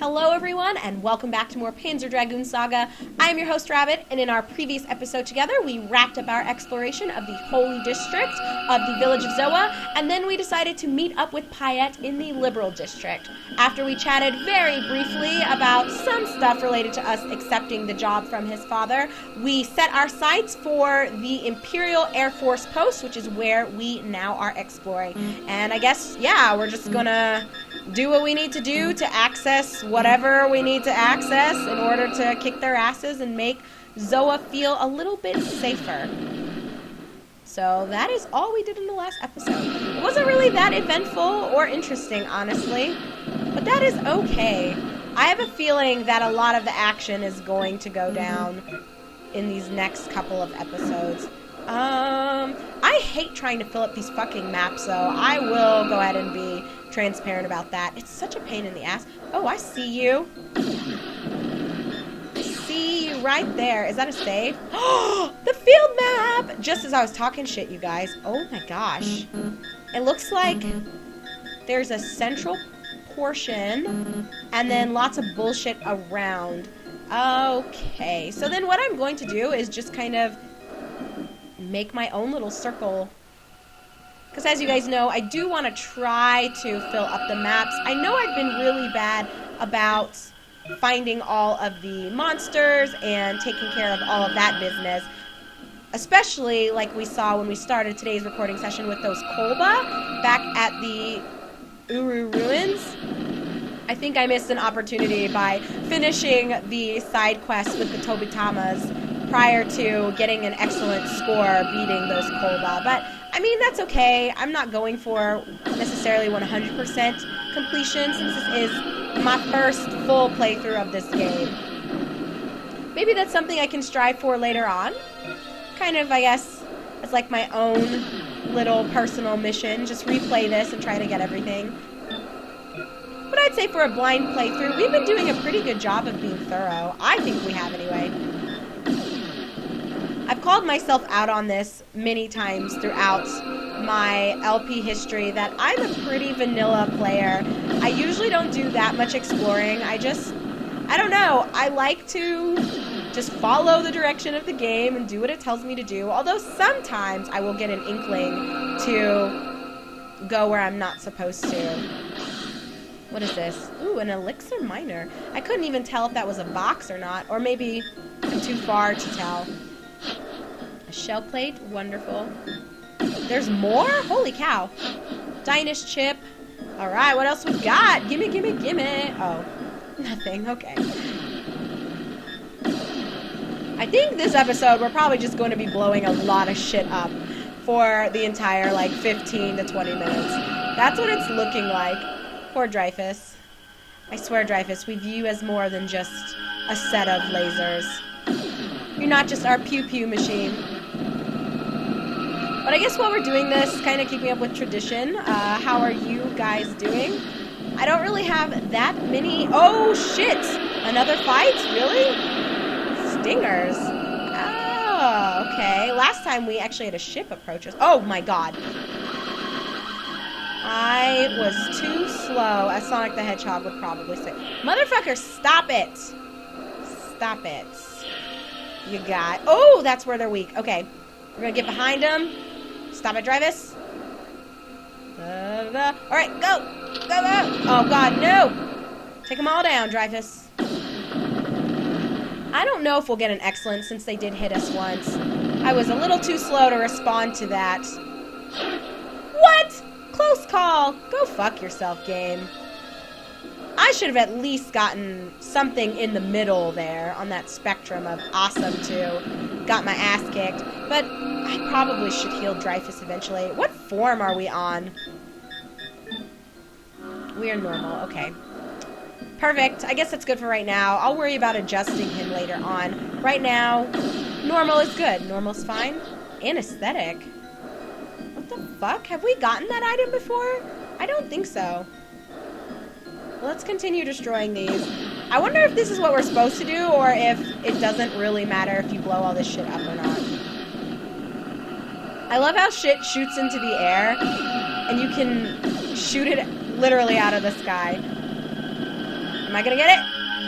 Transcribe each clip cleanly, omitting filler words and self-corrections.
Hello everyone, and welcome back to more Panzer Dragoon Saga. I am your host, Rabbit, and in our previous episode together, we wrapped up our exploration of the Holy District of the village of Zoa, and then we decided to meet up with Payet in the Liberal District. After we chatted very briefly about some stuff related to us accepting the job from his father, we set our sights for the Imperial Air Force Post, which is where we now are exploring. And I guess, yeah, we're just gonna do what we need to do to access whatever we need to access in order to kick their asses and make Zoa feel a little bit safer. So that is all we did in the last episode. It wasn't really that eventful or interesting, honestly, but that is okay. I have a feeling that a lot of the action is going to go down in these next couple of episodes. I hate trying to fill up these fucking maps, though. I will go ahead and be transparent about that. It's such a pain in the ass. Oh, I see you. I see you right there. Is that a save? Oh, the field map! Just as I was talking shit, you guys. Oh my gosh. It looks like there's a central portion and then lots of bullshit around. Okay, so then what I'm going to do is just kind of make my own little circle. Because as you guys know, I do want to try to fill up the maps. I know I've been really bad about finding all of the monsters and taking care of all of that business. Especially like we saw when we started today's recording session with those Kolba back at the Uru Ruins. I think I missed an opportunity by finishing the side quest with the Tobitamas prior to getting an excellent score beating those Kolba. But I mean, that's okay. I'm not going for necessarily 100% completion since this is my first full playthrough of this game. Maybe that's something I can strive for later on. Kind of, I guess, as like my own little personal mission. Just replay this and try to get everything. But I'd say for a blind playthrough, we've been doing a pretty good job of being thorough. I think we have anyway. I've called myself out on this many times throughout my LP history that I'm a pretty vanilla player. I usually don't do that much exploring. I don't know. I like to just follow the direction of the game and do what it tells me to do. Although sometimes I will get an inkling to go where I'm not supposed to. What is this? Ooh, an elixir miner. I couldn't even tell if that was a box or not. Or maybe I'm too far to tell. A shell plate. Wonderful. There's more? Holy cow. Dinish chip. Alright, what else we got? Gimme, gimme, gimme. Oh, nothing. Okay. I think this episode we're probably just going to be blowing a lot of shit up for the entire, like, 15 to 20 minutes. That's what it's looking like. Poor Dreyfus. I swear, Dreyfus, we view you as more than just a set of lasers. You're not just our pew-pew machine. But I guess while we're doing this, kind of keeping up with tradition, how are you guys doing? I don't really have that many... Oh, shit! Another fight? Really? Stingers. Oh, okay. Last time we actually had a ship approach us. Oh, my God. I was too slow, as Sonic the Hedgehog would probably say. Motherfucker, stop it! Stop it. You got... Oh, that's where they're weak. Okay. We're gonna get behind them. Stop it, Dreyfus. Alright, go! Go, go! Oh, God, no! Take them all down, Dreyfus. I don't know if we'll get an excellent since they did hit us once. I was a little too slow to respond to that. What? Close call. Go fuck yourself, game. I should have at least gotten something in the middle there on that spectrum of awesome to got my ass kicked. But I probably should heal Dreyfus eventually. What form are we on? We are normal. Okay. Perfect. I guess that's good for right now. I'll worry about adjusting him later on. Right now, normal is good. Normal's fine. Anesthetic. What the fuck? Have we gotten that item before? I don't think so. Let's continue destroying these. I wonder if this is what we're supposed to do, or if it doesn't really matter if you blow all this shit up or not. I love how shit shoots into the air, and you can shoot it literally out of the sky. Am I gonna get it?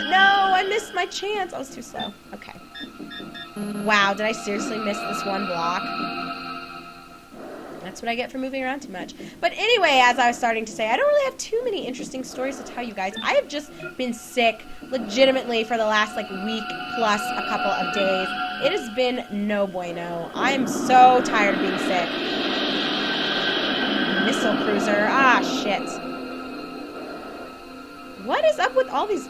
No, I missed my chance. I was too slow. Okay. Wow, did I seriously miss this one block? That's what I get for moving around too much. But anyway, as I was starting to say, I don't really have too many interesting stories to tell you guys. I have just been sick legitimately for the last like week plus a couple of days. It has been no bueno. I'm so tired of being sick. Missile cruiser. Ah, shit. What is up with all these...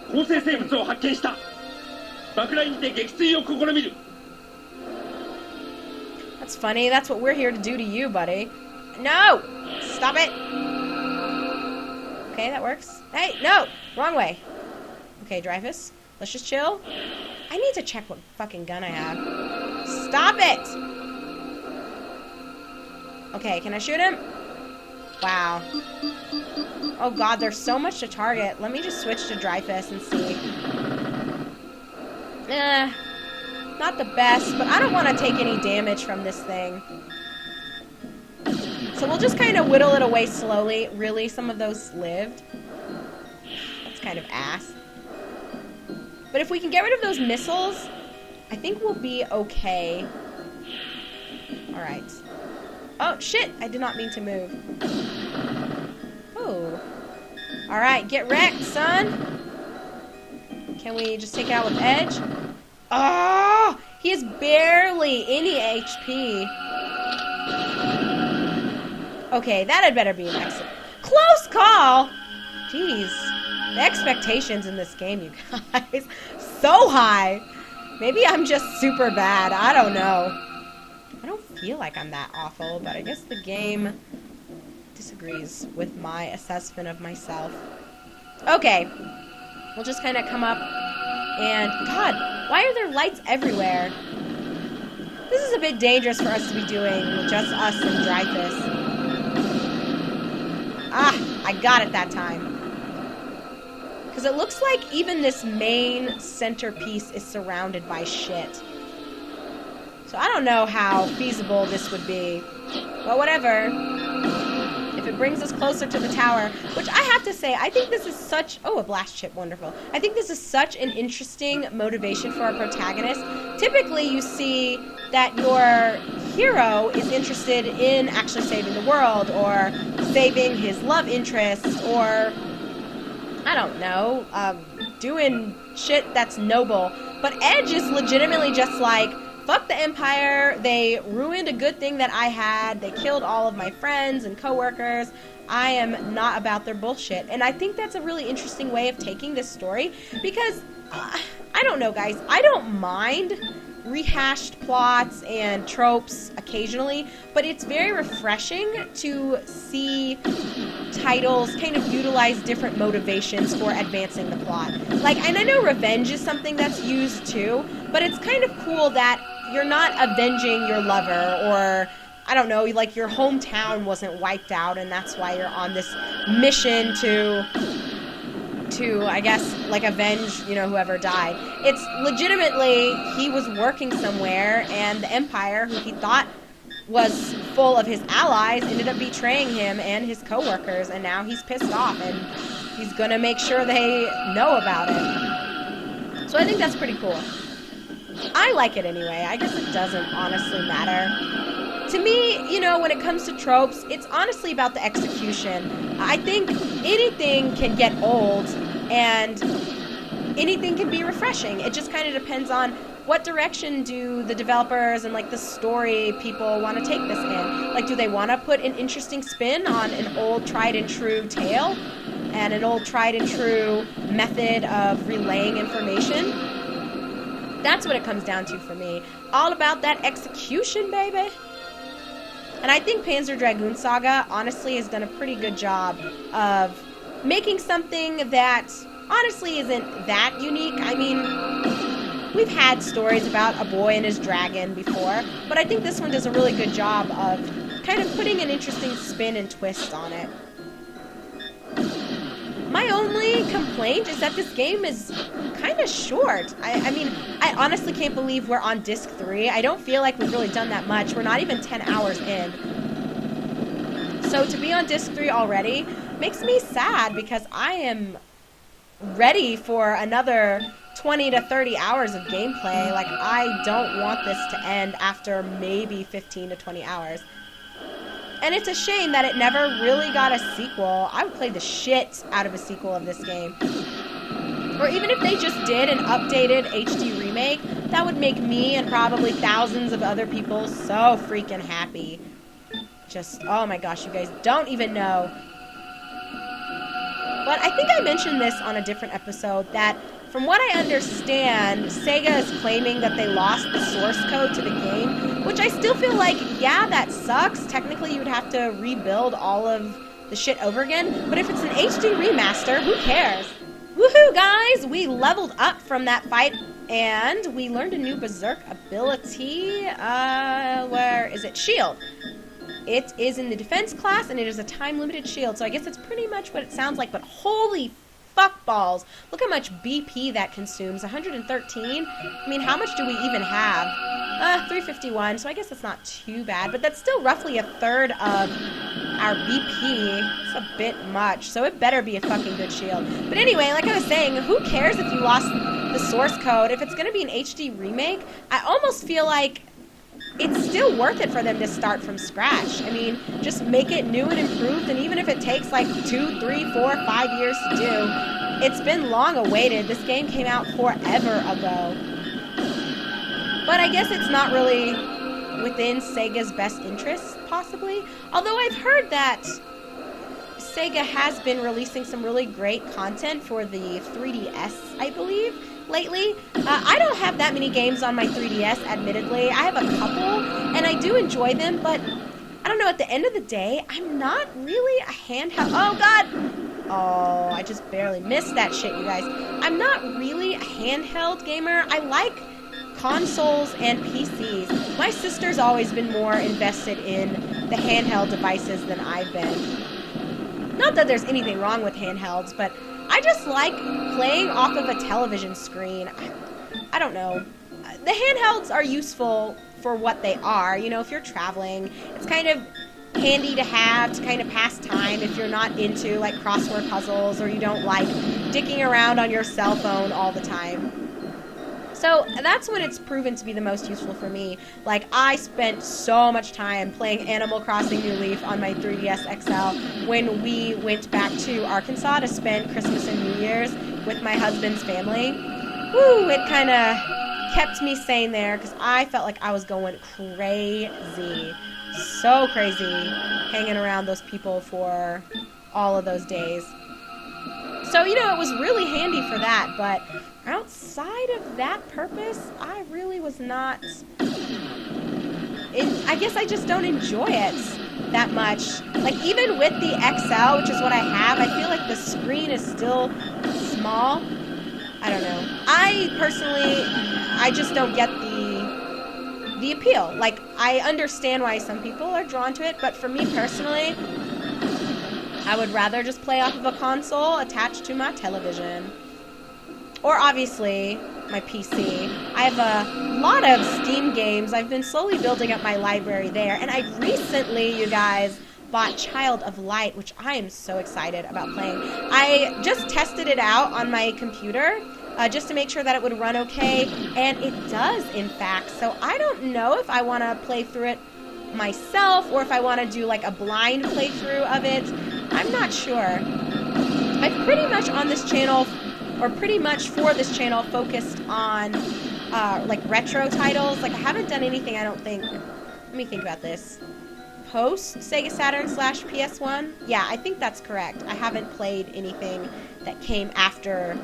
That's funny. That's what we're here to do to you, buddy. No! Stop it! Okay, that works. Hey, no! Wrong way. Okay, Dreyfus. Let's just chill. I need to check what fucking gun I have. Stop it! Okay, can I shoot him? Wow. Oh god, there's so much to target. Let me just switch to Dreyfus and see. Not the best, but I don't want to take any damage from this thing. So we'll just kind of whittle it away slowly. Really, some of those lived. That's kind of ass. But if we can get rid of those missiles, I think we'll be okay. Alright. Oh, shit! I did not mean to move. Oh. Alright, get wrecked, son! Can we just take it out with edge? Oh! He has barely any HP. Okay, that had better be an excellent. Close call! Jeez. The expectations in this game, you guys. So high. Maybe I'm just super bad. I don't know. I don't feel like I'm that awful, but I guess the game disagrees with my assessment of myself. Okay. We'll just kind of come up and... God, why are there lights everywhere? This is a bit dangerous for us to be doing with just us and Dreyfus. Ah, I got it that time. Because it looks like even this main centerpiece is surrounded by shit. So I don't know how feasible this would be. But whatever. If it brings us closer to the tower, which I have to say, I think this is such... Oh, a blast chip, wonderful. I think this is such an interesting motivation for our protagonist. Typically, you see that your hero is interested in actually saving the world, or saving his love interest, or... I don't know, doing shit that's noble. But Edge is legitimately just like, fuck the Empire, they ruined a good thing that I had, they killed all of my friends and coworkers, I am not about their bullshit. And I think that's a really interesting way of taking this story, because, I don't know guys, I don't mind rehashed plots and tropes occasionally, but it's very refreshing to see titles kind of utilize different motivations for advancing the plot. Like, and I know revenge is something that's used too, but it's kind of cool that you're not avenging your lover, or I don't know, like your hometown wasn't wiped out and that's why you're on this mission to I guess, like, avenge, you know, whoever died. It's legitimately, he was working somewhere, and the Empire, who he thought was full of his allies, ended up betraying him and his coworkers, and now he's pissed off, and he's gonna make sure they know about it. So I think that's pretty cool. I like it anyway. I guess it doesn't honestly matter. To me, you know, when it comes to tropes, it's honestly about the execution. I think anything can get old and anything can be refreshing. It just kind of depends on what direction do the developers and like the story people want to take this in. Like, do they want to put an interesting spin on an old tried and true tale and an old tried and true method of relaying information? That's what it comes down to for me. All about that execution, baby. And I think Panzer Dragoon Saga honestly has done a pretty good job of making something that honestly isn't that unique. I mean, we've had stories about a boy and his dragon before, but I think this one does a really good job of kind of putting an interesting spin and twist on it. My only complaint is that this game is kind of short. I mean, I honestly can't believe we're on disc 3. I don't feel like we've really done that much. We're not even 10 hours in. So to be on disc 3 already makes me sad because I am ready for another 20 to 30 hours of gameplay. Like, I don't want this to end after maybe 15 to 20 hours. And it's a shame that it never really got a sequel. I would play the shit out of a sequel of this game. Or even if they just did an updated HD remake, that would make me and probably thousands of other people so freaking happy. Just, oh my gosh, you guys don't even know. But I think I mentioned this on a different episode, that from what I understand, Sega is claiming that they lost the source code to the game, which I still feel like, yeah, that sucks. Technically, you would have to rebuild all of the shit over again. But if it's an HD remaster, who cares? Woohoo, guys! We leveled up from that fight, and we learned a new Berserk ability. Where is it? Shield. It is in the defense class, and it is a time-limited shield, so I guess it's pretty much what it sounds like, but holy fuck balls. Look how much BP that consumes. 113? I mean, how much do we even have? 351, so I guess that's not too bad, but that's still roughly a third of our BP. It's a bit much, so it better be a fucking good shield. But anyway, like I was saying, who cares if you lost the source code? If it's going to be an HD remake, I almost feel like it's still worth it for them to start from scratch. I mean, just make it new and improved, and even if it takes like 2, 3, 4, 5 years to do, it's been long awaited. This game came out forever ago. But I guess it's not really within Sega's best interests, possibly. Although I've heard that Sega has been releasing some really great content for the 3DS, I believe, lately. I don't have that many games on my 3DS, admittedly. I have a couple, and I do enjoy them, but I don't know, at the end of the day, I'm not really a handheld... Oh, God! Oh, I just barely missed that shit, you guys. I'm not really a handheld gamer. I like consoles and PCs. My sister's always been more invested in the handheld devices than I've been. Not that there's anything wrong with handhelds, but I just like playing off of a television screen. I don't know. The handhelds are useful for what they are. You know, if you're traveling, it's kind of handy to have to kind of pass time if you're not into like crossword puzzles or you don't like dicking around on your cell phone all the time. So that's when it's proven to be the most useful for me. Like, I spent so much time playing Animal Crossing New Leaf on my 3DS XL when we went back to Arkansas to spend Christmas and New Year's with my husband's family. Woo, it kind of kept me sane there because I felt like I was going crazy. So crazy hanging around those people for all of those days. So, you know, it was really handy for that, but outside of that purpose, I really was not... I guess I just don't enjoy it that much. Like, even with the XL, which is what I have, I feel like the screen is still small. I don't know. I personally, I just don't get the appeal. Like, I understand why some people are drawn to it, but for me personally, I would rather just play off of a console attached to my television. Or obviously, my PC. I have a lot of Steam games. I've been slowly building up my library there. And I recently, you guys, bought Child of Light, which I am so excited about playing. I just tested it out on my computer just to make sure that it would run okay. And it does, in fact. So I don't know if I want to play through it myself or if I want to do like a blind playthrough of it. I'm not sure. I've pretty much on this channel, or pretty much for this channel, focused on like retro titles. Like, I haven't done anything, I don't think. Let me think about this. Post Sega Saturn / PS1? Yeah, I think that's correct. I haven't played anything that came after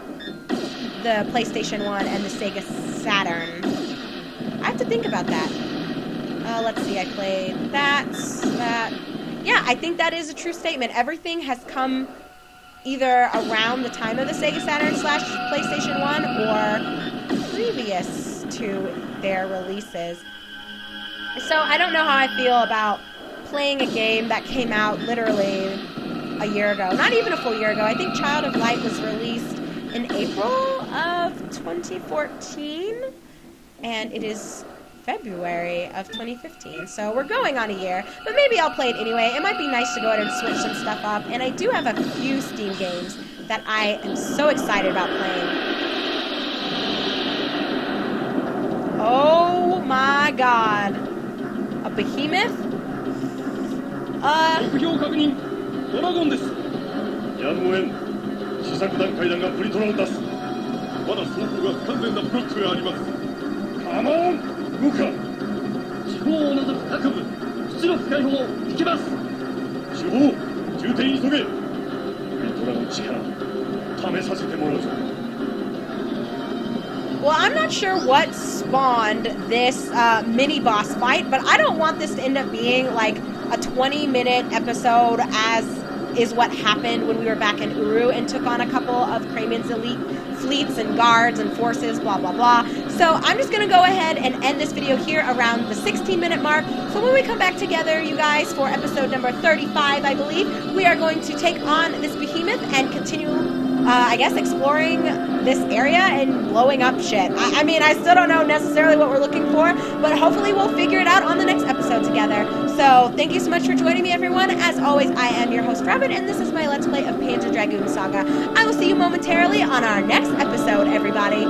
the PlayStation 1 and the Sega Saturn. I have to think about that. Let's see, I played that. Yeah, I think that is a true statement. Everything has come either around the time of the Sega Saturn / PlayStation 1 or previous to their releases. So I don't know how I feel about playing a game that came out literally a year ago. Not even a full year ago. I think Child of Light was released in April of 2014, and it is February of 2015, so we're going on a year, but maybe I'll play it anyway. It might be nice to go ahead and switch some stuff up, and I do have a few Steam games that I am so excited about playing. Oh my god. A behemoth? 目標確認ドラゴンですやむを得ん試作段階だがプリトラを出すまだ走行が不完全なブロックがありますカモン動くか地方を除く各部出力解放行きます地方重点急げプリトラの力試させてもらうぞ Well, I'm not sure what spawned this mini boss fight, but I don't want this to end up being like a 20-minute episode as is what happened when we were back in Uru and took on a couple of Kramen's elite fleets and guards and forces, blah, blah, blah. So I'm just going to go ahead and end this video here around the 16-minute mark. So when we come back together, you guys, for episode number 35, I believe, we are going to take on this behemoth and continue I guess exploring this area and blowing up shit. I mean, I still don't know necessarily what we're looking for, but hopefully we'll figure it out on the next episode together. So thank you so much for joining me, everyone. As always, I am your host, Robin, and this is my Let's Play of Panzer Dragoon Saga. I will see you momentarily on our next episode, everybody.